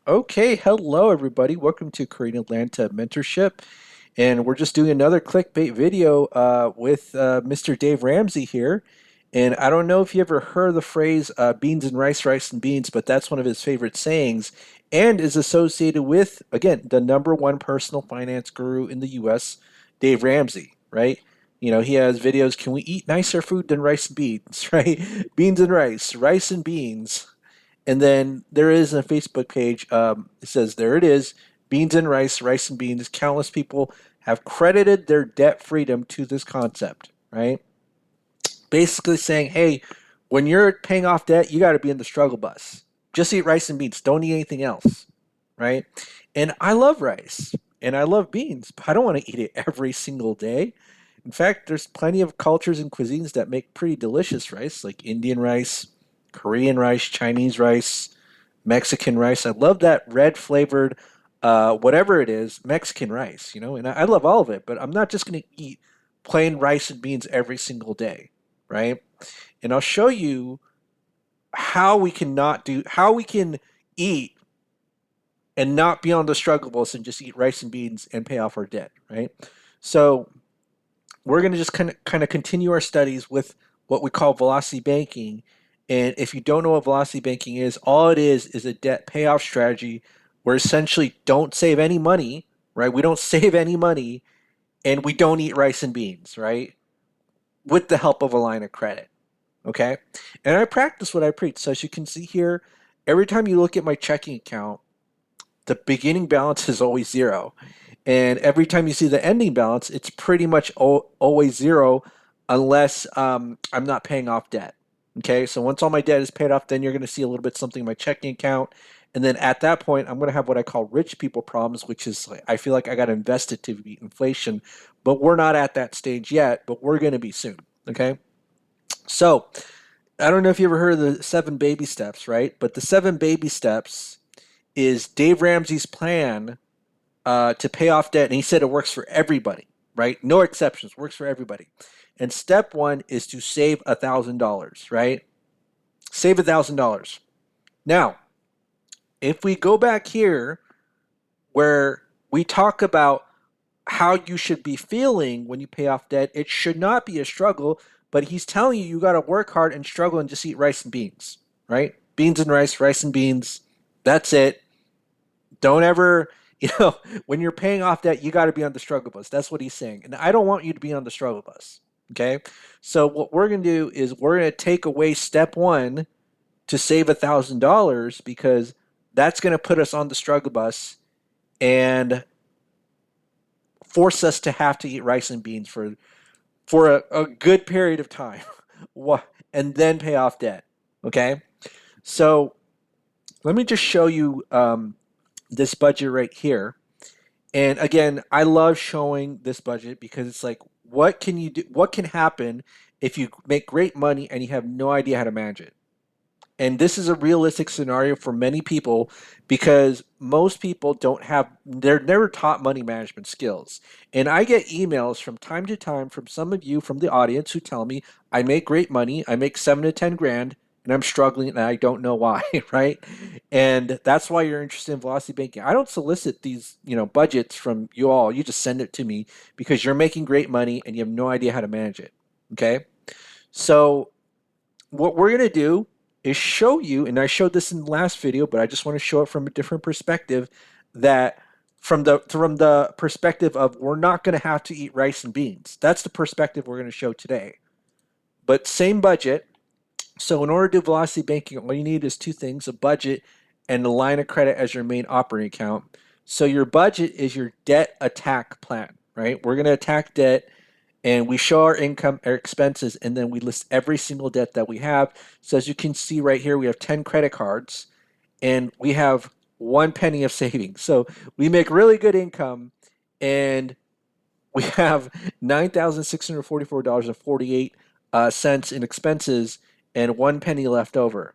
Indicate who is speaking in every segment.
Speaker 1: Okay, hello everybody. Welcome to Creating Atlanta Mentorship. And we're just doing another clickbait video with Mr. Dave Ramsey here. And I don't know if you ever heard the phrase beans and rice, rice and beans, but that's one of his favorite sayings and is associated with, again, the number one personal finance guru in the US, Dave Ramsey, right? You know, he has videos, can we eat nicer food than rice and beans, right? Beans and rice and beans. And then there is a Facebook page. It says, there it is, beans and rice, rice and beans. Countless people have credited their debt freedom to this concept, right? Basically saying, hey, when you're paying off debt, you got to be in the struggle bus. Just eat rice and beans. Don't eat anything else, right? And I love rice and I love beans, but I don't want to eat it every single day. In fact, there's plenty of cultures and cuisines that make pretty delicious rice, like Indian rice, Korean rice, Chinese rice, Mexican rice. I love that red flavored, whatever it is, Mexican rice, and I love all of it, but I'm not just going to eat plain rice and beans every single day, right? And I'll show you how we can eat and not be on the struggle bus and just eat rice and beans and pay off our debt, right? So we're going to just kind of continue our studies with what we call velocity banking. And if you don't know what velocity banking is, all it is a debt payoff strategy where essentially don't save any money, right? We don't save any money and we don't eat rice and beans, right? With the help of a line of credit, okay? And I practice what I preach. So as you can see here, every time you look at my checking account, the beginning balance is always zero. And every time you see the ending balance, it's pretty much always zero unless I'm not paying off debt. Okay, so once all my debt is paid off, then you're going to see a little bit something in my checking account. And then at that point, I'm going to have what I call rich people problems, which is like, I feel like I got to invest it to beat inflation. But we're not at that stage yet, but we're going to be soon. Okay, so I don't know if you ever heard of the seven baby steps, right? But the seven baby steps is Dave Ramsey's plan to pay off debt, and he said it works for everybody, right? No exceptions, works for everybody. And step one is to save $1,000, right? Save $1,000. Now, if we go back here where we talk about how you should be feeling when you pay off debt, it should not be a struggle, but he's telling you got to work hard and struggle and just eat rice and beans, right? Beans and rice, rice and beans. That's it. Don't ever, when you're paying off debt, you got to be on the struggle bus. That's what he's saying. And I don't want you to be on the struggle bus. Okay. So what we're going to do is we're going to take away step one to save $1,000 because that's going to put us on the struggle bus and force us to have to eat rice and beans for a good period of time and then pay off debt. Okay. So let me just show you this budget right here. And again, I love showing this budget because it's like, what can you do? What can happen if you make great money and you have no idea how to manage it? And this is a realistic scenario for many people because most people they're never taught money management skills. And I get emails from time to time from some of you from the audience who tell me, I make great money, I make 7 to 10 grand, and I'm struggling and I don't know why, right? And that's why you're interested in velocity banking. I don't solicit these, budgets from you all. You just send it to me because you're making great money and you have no idea how to manage it. Okay? So what we're going to do is show you, and I showed this in the last video, but I just want to show it from a different perspective, that from the perspective of we're not going to have to eat rice and beans. That's the perspective we're going to show today. But same budget. So in order to do velocity banking, all you need is two things, a budget and a line of credit as your main operating account. So your budget is your debt attack plan, right? We're going to attack debt and we show our income, our expenses, and then we list every single debt that we have. So as you can see right here, we have 10 credit cards and we have 1 penny of savings. So we make really good income and we have $9,644.48 in expenses and 1 penny left over.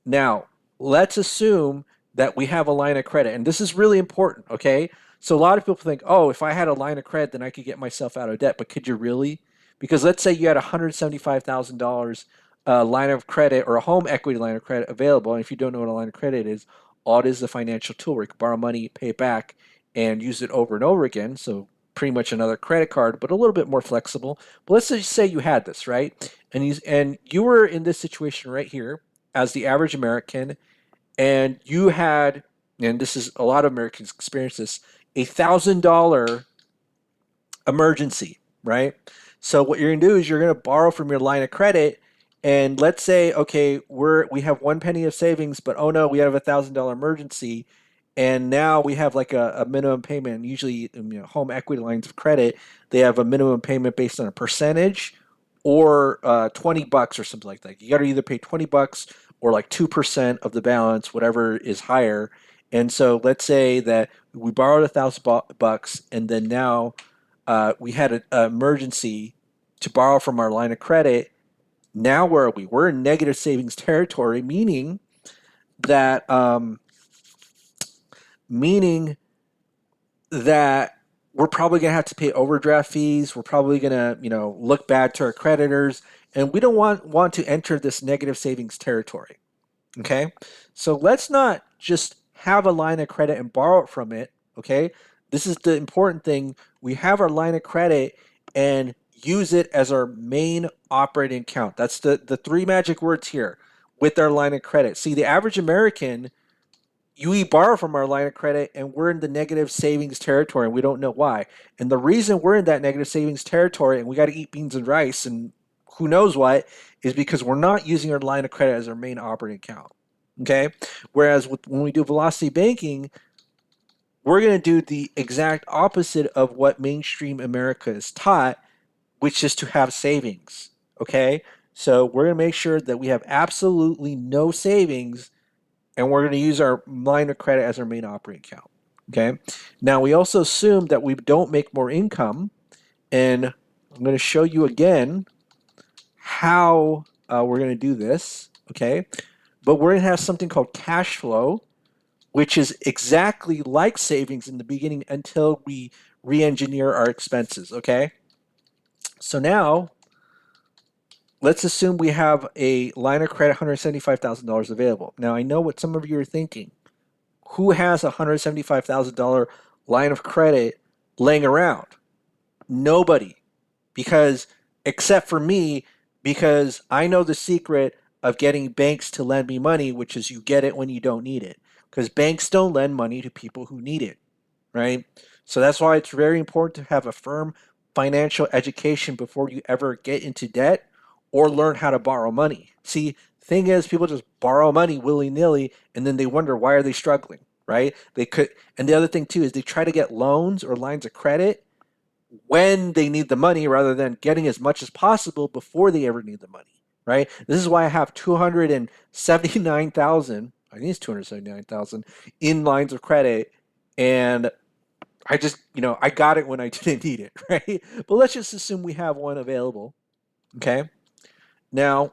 Speaker 1: Now, let's assume that we have a line of credit, and this is really important, okay? So a lot of people think, oh, if I had a line of credit, then I could get myself out of debt. But could you really? Because let's say you had a $175,000 line of credit or a home equity line of credit available, and if you don't know what a line of credit is, all it is a financial tool where you can borrow money, pay it back, and use it over and over again. So pretty much another credit card, but a little bit more flexible. But let's just say you had this, right? And you were in this situation right here as the average American, and you had, and this is a lot of Americans experience this, $1,000 emergency, right? So what you're going to do is you're going to borrow from your line of credit, and let's say, okay, we have one penny of savings, but oh no, we have $1,000 emergency, and now we have like a minimum payment. Usually, home equity lines of credit, they have a minimum payment based on a percentage or $20 or something like that. You got to either pay $20 or like 2% of the balance, whatever is higher. And so let's say that we borrowed $1,000, and then now we had an emergency to borrow from our line of credit. Now where are we? We're in negative savings territory, that um, meaning that we're probably going to have to pay overdraft fees. We're probably going to, look bad to our creditors, and we don't want to enter this negative savings territory. Okay, so let's not just have a line of credit and borrow it from it. Okay, this is the important thing. We have our line of credit and use it as our main operating account. That's the three magic words here with our line of credit. See, the average American, we borrow from our line of credit and we're in the negative savings territory and we don't know why. And the reason we're in that negative savings territory and we got to eat beans and rice and who knows what is because we're not using our line of credit as our main operating account. Okay. Whereas when we do velocity banking, we're going to do the exact opposite of what mainstream America is taught, which is to have savings. Okay. So we're going to make sure that we have absolutely no savings and we're going to use our line of credit as our main operating account. Okay. Now we also assume that we don't make more income, and I'm going to show you again how we're going to do this. Okay. But we're going to have something called cash flow, which is exactly like savings in the beginning until we re-engineer our expenses. Okay. So now let's assume we have a line of credit, $175,000 available. Now I know what some of you are thinking. Who has a $175,000 line of credit laying around? Nobody. Because, except for me, because I know the secret of getting banks to lend me money, which is you get it when you don't need it. Because banks don't lend money to people who need it, right? So that's why it's very important to have a firm financial education before you ever get into debt or learn how to borrow money. See, thing is, people just borrow money willy-nilly and then they wonder why are they struggling, right? They could, and the other thing too is they try to get loans or lines of credit when they need the money rather than getting as much as possible before they ever need the money, right? This is why I have 279,000, I think it's 279,000 in lines of credit, and I just, I got it when I didn't need it, right? But let's just assume we have one available, okay? Now,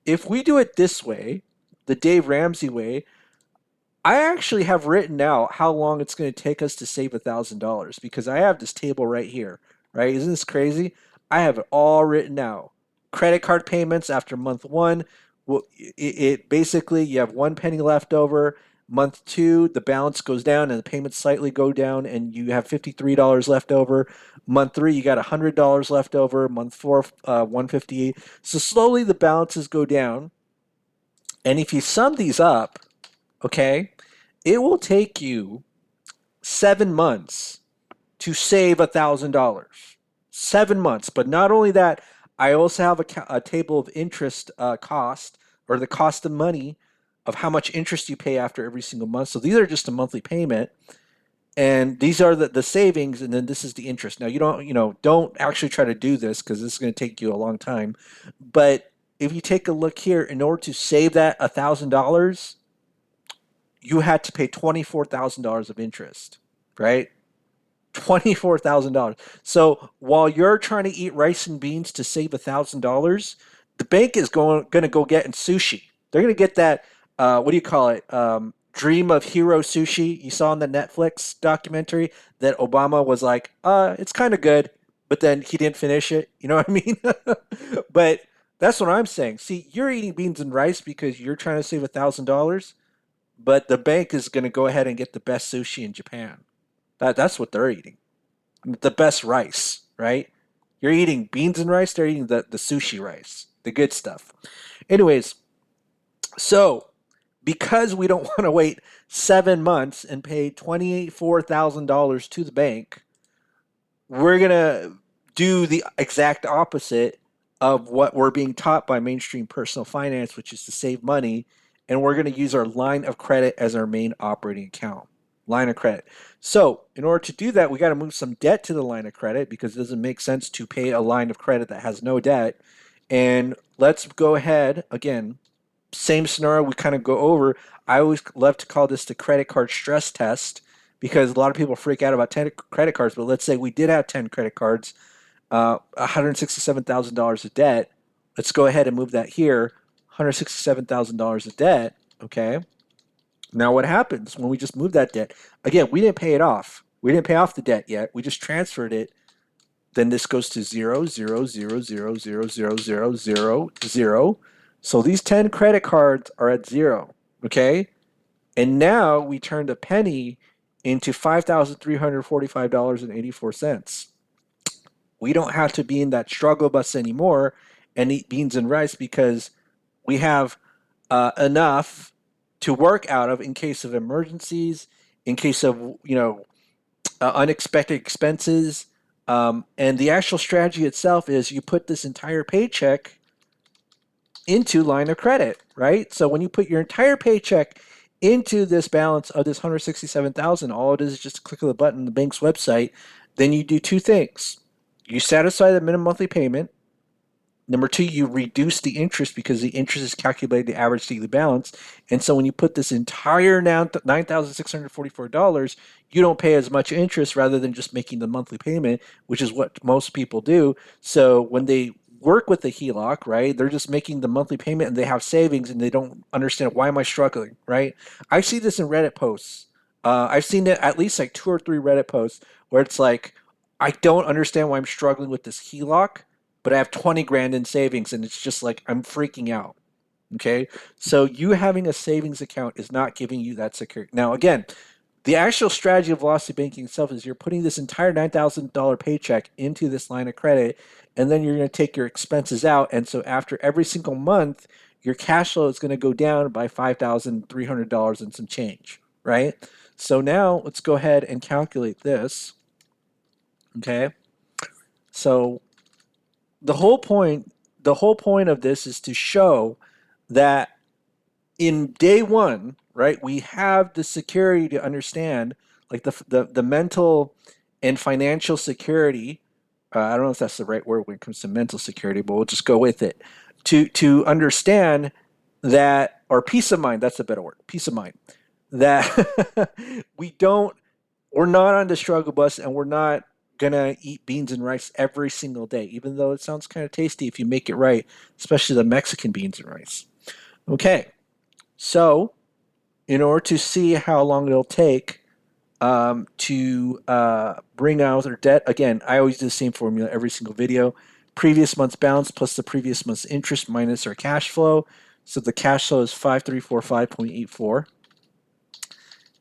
Speaker 1: if we do it this way, the Dave Ramsey way, I actually have written out how long it's going to take us to save $1,000 because I have this table right here, right? Isn't this crazy? I have it all written out. Credit card payments after month one, well, it basically you have one penny left over. Month two, the balance goes down and the payments slightly go down, and you have $53 left over. Month three, you got $100 left over. Month four, 158. So slowly the balances go down, and if you sum these up, okay, it will take you 7 months to save $1,000. 7 months. But not only that, I also have a table of interest cost, or the cost of money of how much interest you pay after every single month. So these are just a monthly payment. And these are the savings, and then this is the interest. Now don't actually try to do this because this is going to take you a long time. But if you take a look here, in order to save that $1,000, you had to pay $24,000 of interest, right? $24,000. So while you're trying to eat rice and beans to save $1,000, the bank is going to go get in sushi. They're going to get that. What do you call it? Dream of Hero Sushi. You saw in the Netflix documentary that Obama was like, it's kind of good, but then he didn't finish it. You know what I mean? But that's what I'm saying. See, you're eating beans and rice because you're trying to save $1,000. but the bank is going to go ahead and get the best sushi in Japan. That's what they're eating. The best rice, right? You're eating beans and rice, they're eating the sushi rice, the good stuff. Anyways, so because we don't want to wait 7 months and pay $24,000 to the bank, we're going to do the exact opposite of what we're being taught by mainstream personal finance, which is to save money. And we're going to use our line of credit as our main operating account. Line of credit. So, in order to do that, we got to move some debt to the line of credit because it doesn't make sense to pay a line of credit that has no debt. And let's go ahead again. Same scenario we kind of go over. I always love to call this the credit card stress test because a lot of people freak out about 10 credit cards. But let's say we did have 10 credit cards, $167,000 of debt. Let's go ahead and move that here. $167,000 of debt. Okay. Now, what happens when we just move that debt? Again, we didn't pay it off. We didn't pay off the debt yet. We just transferred it. Then this goes to 0, 0, 0, 0, 0, 0, 0, 0, 0. So these 10 credit cards are at 0. Okay. And now we turned a penny into $5,345.84. We don't have to be in that struggle bus anymore and eat beans and rice because we have enough to work out of in case of emergencies, in case of unexpected expenses. And the actual strategy itself is you put this entire paycheck into line of credit, right? So when you put your entire paycheck into this balance of this 167,000, all it is just a click of the button on the bank's website. Then you do two things. You satisfy the minimum monthly payment. Number two, you reduce the interest because the interest is calculated the average daily balance. And so when you put this entire now $9,644, you don't pay as much interest rather than just making the monthly payment, which is what most people do. So when they work with the HELOC, right, they're just making the monthly payment and they have savings and they don't understand why am I struggling, right? I see this in Reddit posts. I've seen it at least like 2 or 3 Reddit posts where it's like, I don't understand why I'm struggling with this HELOC, but I have 20 grand in savings and it's just like I'm freaking out. Okay. So you having a savings account is not giving you that security. Now, again, the actual strategy of velocity banking itself is you're putting this entire $9,000 paycheck into this line of credit, and then you're going to take your expenses out. And so after every single month, your cash flow is going to go down by $5,300 and some change, right? So now let's go ahead and calculate this. Okay. So the whole point of this is to show that in day one, right, we have the security to understand, like the mental and financial security. I don't know if that's the right word when it comes to mental security, but we'll just go with it. To understand that, or peace of mind, that's a better word, peace of mind, that we don't, we're not on the struggle bus and we're not gonna eat beans and rice every single day, even though it sounds kind of tasty if you make it right, especially the Mexican beans and rice. Okay, so in order to see how long it'll take to bring out our debt, again, I always do the same formula every single video. Previous month's balance plus the previous month's interest minus our cash flow. So the cash flow is 5345.84.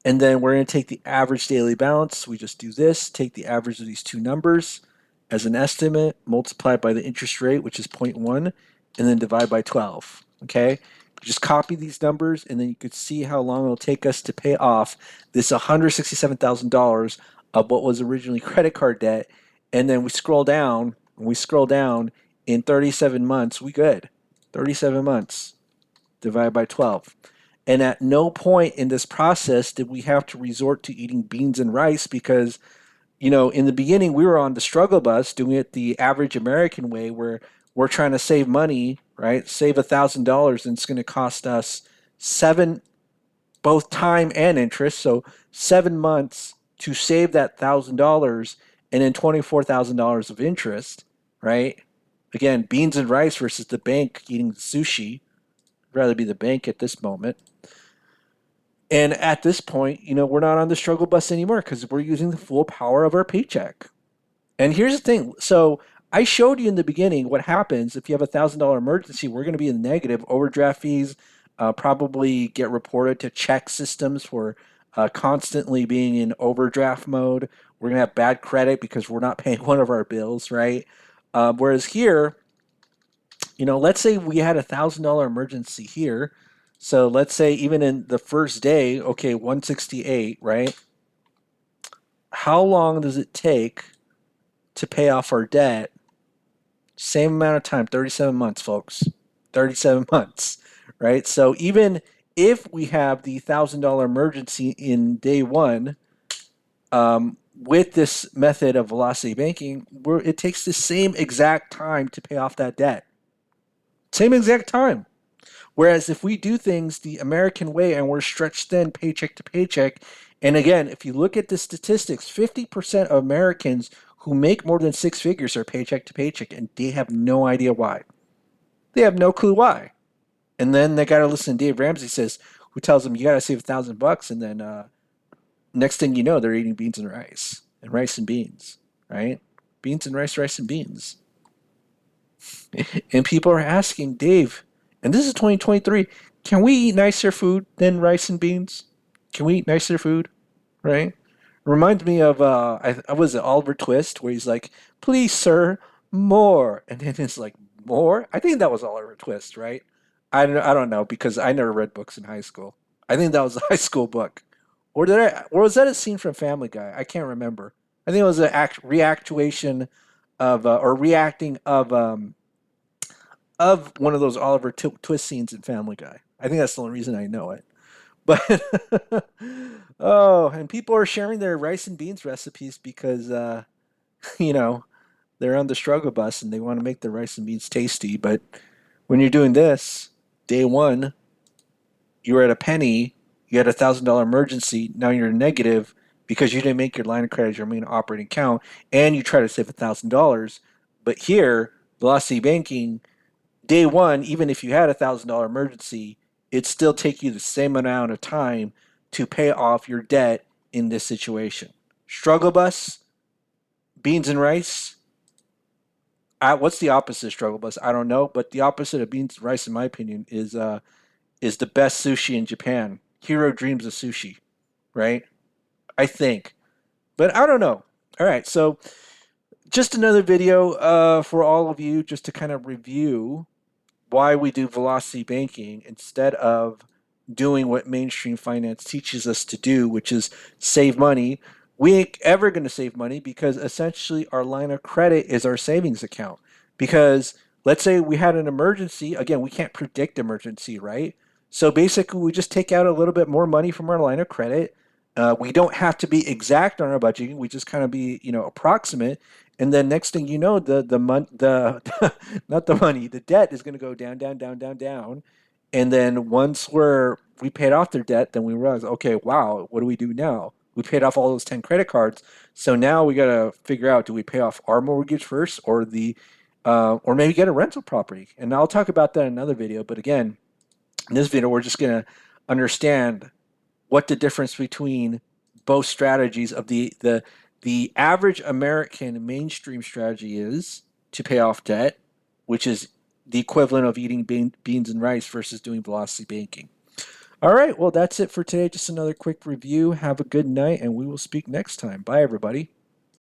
Speaker 1: And then we're going to take the average daily balance. We just do this, take the average of these two numbers as an estimate, multiply it by the interest rate, which is 0.1, and then divide by 12. Okay? Just copy these numbers, and then you could see how long it'll take us to pay off this $167,000 of what was originally credit card debt. And then we scroll down, in 37 months, we good. 37 months divided by 12. And at no point in this process did we have to resort to eating beans and rice because, in the beginning we were on the struggle bus doing it the average American way where we're trying to save money, right? Save $1,000 and it's going to cost us both time and interest. So 7 months to save that $1,000 and then $24,000 of interest, right? Again, beans and rice versus the bank eating sushi. I'd rather be the bank at this moment. And at this point, we're not on the struggle bus anymore because we're using the full power of our paycheck. And here's the thing. So I showed you in the beginning what happens if you have $1,000 emergency. We're going to be in the negative, overdraft fees, probably get reported to check systems for constantly being in overdraft mode. We're going to have bad credit because we're not paying one of our bills, right? Whereas here, let's say we had $1,000 emergency here. So let's say even in the first day, okay, 168, right? How long does it take to pay off our debt? Same amount of time, 37 months, folks. 37 months, right? So even if we have the $1,000 emergency in day one, with this method of velocity banking, it takes the same exact time to pay off that debt. Same exact time. Whereas if we do things the American way and we're stretched thin paycheck to paycheck, and again, if you look at the statistics, 50% of Americans who make more than six figures are paycheck to paycheck, and they have no idea why. They have no clue why. And then they got to listen to Dave Ramsey who tells them you got to save $1,000, and then next thing you know, they're eating beans and rice and beans, right? Beans and rice, rice and beans. And people are asking Dave, and this is 2023, can we eat nicer food than rice and beans? Can we eat nicer food? Right? It reminds me of I was it Oliver Twist where he's like, "Please, sir, more," and then it's like, "More." I think that was Oliver Twist, right? I don't know because I never read books in high school. I think that was a high school book, or was that a scene from Family Guy? I can't remember. I think it was an reactuation of or reacting of one of those Oliver Twist scenes in Family Guy. I think that's the only reason I know it. But oh, and people are sharing their rice and beans recipes because you know they're on the struggle bus and they want to make their rice and beans tasty. But when you're doing this, day one, you were at a penny, you had $1,000 emergency, now you're negative because you didn't make your line of credit your main operating account, and you try to save $1,000. But here, velocity banking, day one, even if you had $1,000 emergency, it still take you the same amount of time to pay off your debt in this situation. Struggle bus, beans and rice. What's the opposite of struggle bus? I don't know, but the opposite of beans and rice, in my opinion, is the best sushi in Japan. Hero dreams of sushi, right? I think, but I don't know. All right, so just another video for all of you, just to kind of review why we do velocity banking instead of doing what mainstream finance teaches us to do, which is save money. We ain't ever going to save money because essentially our line of credit is our savings account. Because let's say we had an emergency, again, we can't predict emergency, right? So basically, we just take out a little bit more money from our line of credit. We don't have to be exact on our budgeting. We just kind of be, approximate. And then next thing you know, the not the money, the debt is going to go down, down, down, down, down. And then once we paid off their debt, then we realize, okay, wow, what do we do now? We paid off all those 10 credit cards. So now we got to figure out, do we pay off our mortgage first or maybe get a rental property? And I'll talk about that in another video. But again, in this video, we're just going to understand what the difference between both strategies of the average American mainstream strategy is to pay off debt, which is the equivalent of eating beans and rice versus doing velocity banking. All right, well, that's it for today. Just another quick review. Have a good night, and we will speak next time. Bye, everybody.